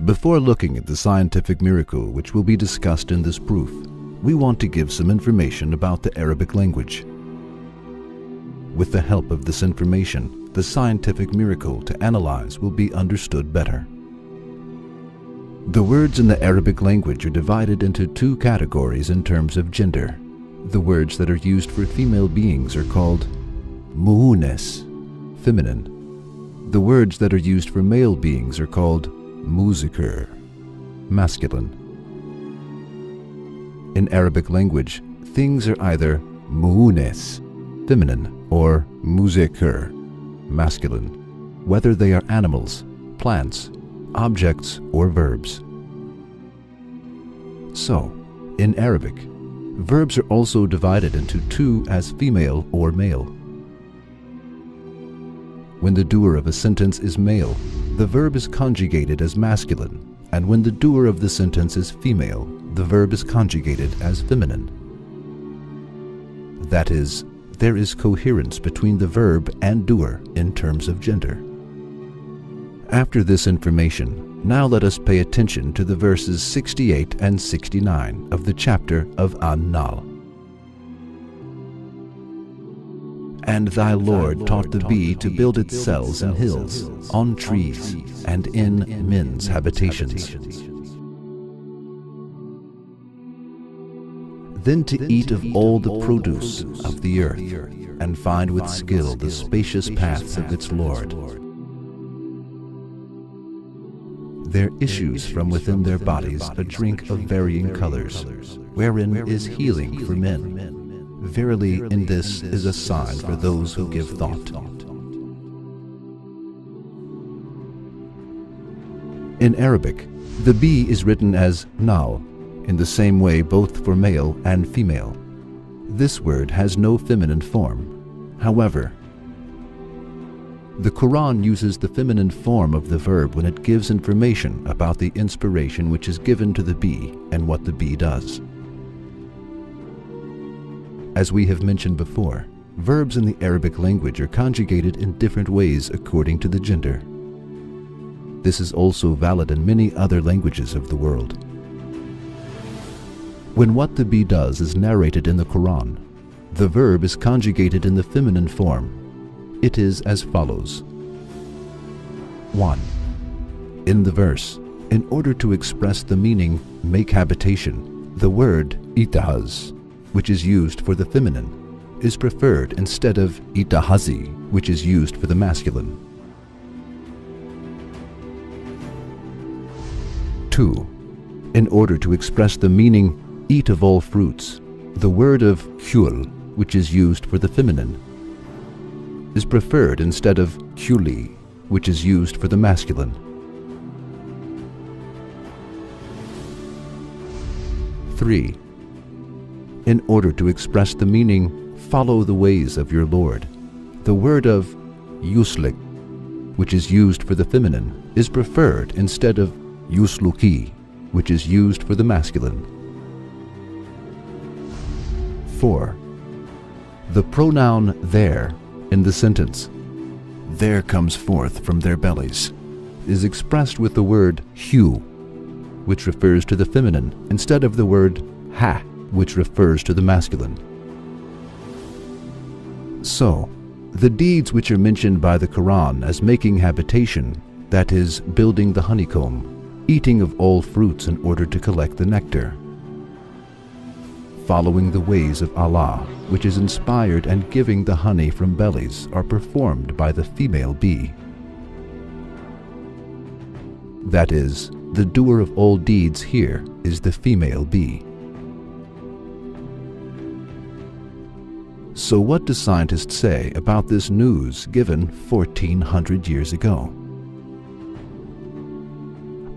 Before looking at the scientific miracle which will be discussed in this proof, we want to give some information about the Arabic language. With the help of this information, the scientific miracle to analyze will be understood better. The words in the Arabic language are divided into two categories in terms of gender. The words that are used for female beings are called mu'unas, feminine. The words that are used for male beings are called muzakkar, masculine. In Arabic language, things are either mu'unas, feminine, or muzakkar, masculine, whether they are animals, plants, objects, or verbs. So, in Arabic, verbs are also divided into two as female or male. When the doer of a sentence is male, the verb is conjugated as masculine, and when the doer of the sentence is female, the verb is conjugated as feminine. That is, there is coherence between the verb and doer in terms of gender. After this information, now let us pay attention to the verses 68 and 69 of the chapter of An-Nahl. And thy Lord taught the bee to build its cells in hills, on trees, and in men's habitations. Then to eat of all the produce of the earth, and find with skill the spacious paths of its Lord. There issues from within their bodies a drink of varying colors, wherein is healing for men. Verily, in this is a sign for those who give thought. In Arabic, the bee is written as nahl, in the same way both for male and female. This word has no feminine form. However, the Quran uses the feminine form of the verb when it gives information about the inspiration which is given to the bee and what the bee does. As we have mentioned before, verbs in the Arabic language are conjugated in different ways according to the gender. This is also valid in many other languages of the world. When what the bee does is narrated in the Quran, the verb is conjugated in the feminine form. It is as follows. 1. In the verse, in order to express the meaning make habitation, the word itahaz, which is used for the feminine, is preferred instead of itahazi, which is used for the masculine. 2. In order to express the meaning eat of all fruits, the word of kul, which is used for the feminine, is preferred instead of kuli, which is used for the masculine. 3. In order to express the meaning follow the ways of your Lord, the word of yuslik, which is used for the feminine, is preferred instead of yusluki, which is used for the masculine. 4. The pronoun there in the sentence, there comes forth from their bellies, is expressed with the word hu, which refers to the feminine, instead of the word ha, which refers to the masculine. So, the deeds which are mentioned by the Quran as making habitation, that is, building the honeycomb, eating of all fruits in order to collect the nectar, following the ways of Allah, which is inspired and giving the honey from bellies, are performed by the female bee. That is, the doer of all deeds here is the female bee. So what do scientists say about this news given 1400 years ago?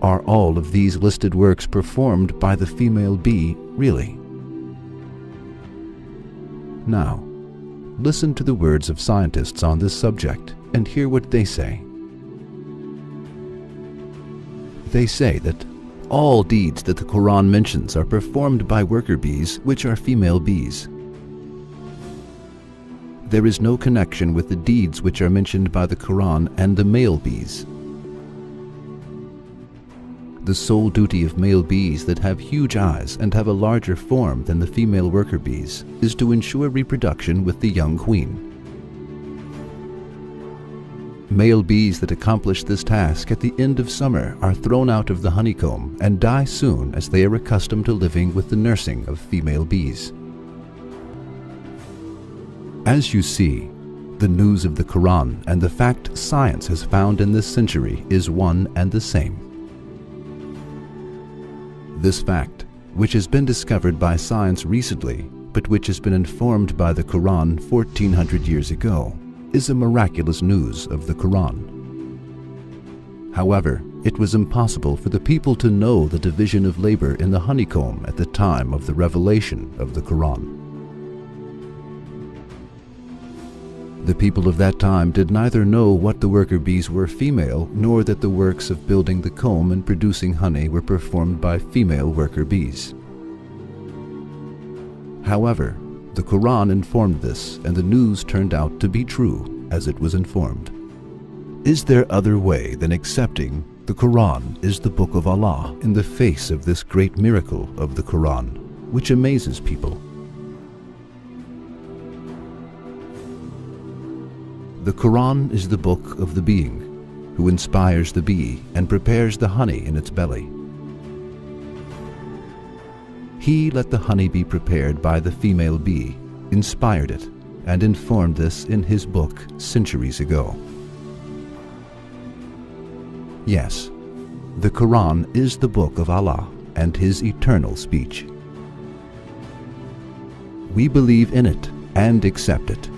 Are all of these listed works performed by the female bee really? Now, listen to the words of scientists on this subject and hear what they say. They say that all deeds that the Quran mentions are performed by worker bees, which are female bees. There is no connection with the deeds which are mentioned by the Quran and the male bees. The sole duty of male bees that have huge eyes and have a larger form than the female worker bees is to ensure reproduction with the young queen. Male bees that accomplish this task at the end of summer are thrown out of the honeycomb and die soon, as they are accustomed to living with the nursing of female bees. As you see, the news of the Quran and the fact science has found in this century is one and the same. This fact, which has been discovered by science recently, but which has been informed by the Quran 1400 years ago, is a miraculous news of the Quran. However, it was impossible for the people to know the division of labor in the honeycomb at the time of the revelation of the Quran. The people of that time did neither know what the worker bees were female, nor that the works of building the comb and producing honey were performed by female worker bees. However, the Quran informed this, and the news turned out to be true as it was informed. Is there other way than accepting the Quran is the book of Allah in the face of this great miracle of the Quran, which amazes people? The Quran is the book of the being, who inspires the bee and prepares the honey in its belly. He let the honey be prepared by the female bee, inspired it, and informed this in his book centuries ago. Yes, the Quran is the book of Allah and His eternal speech. We believe in it and accept it.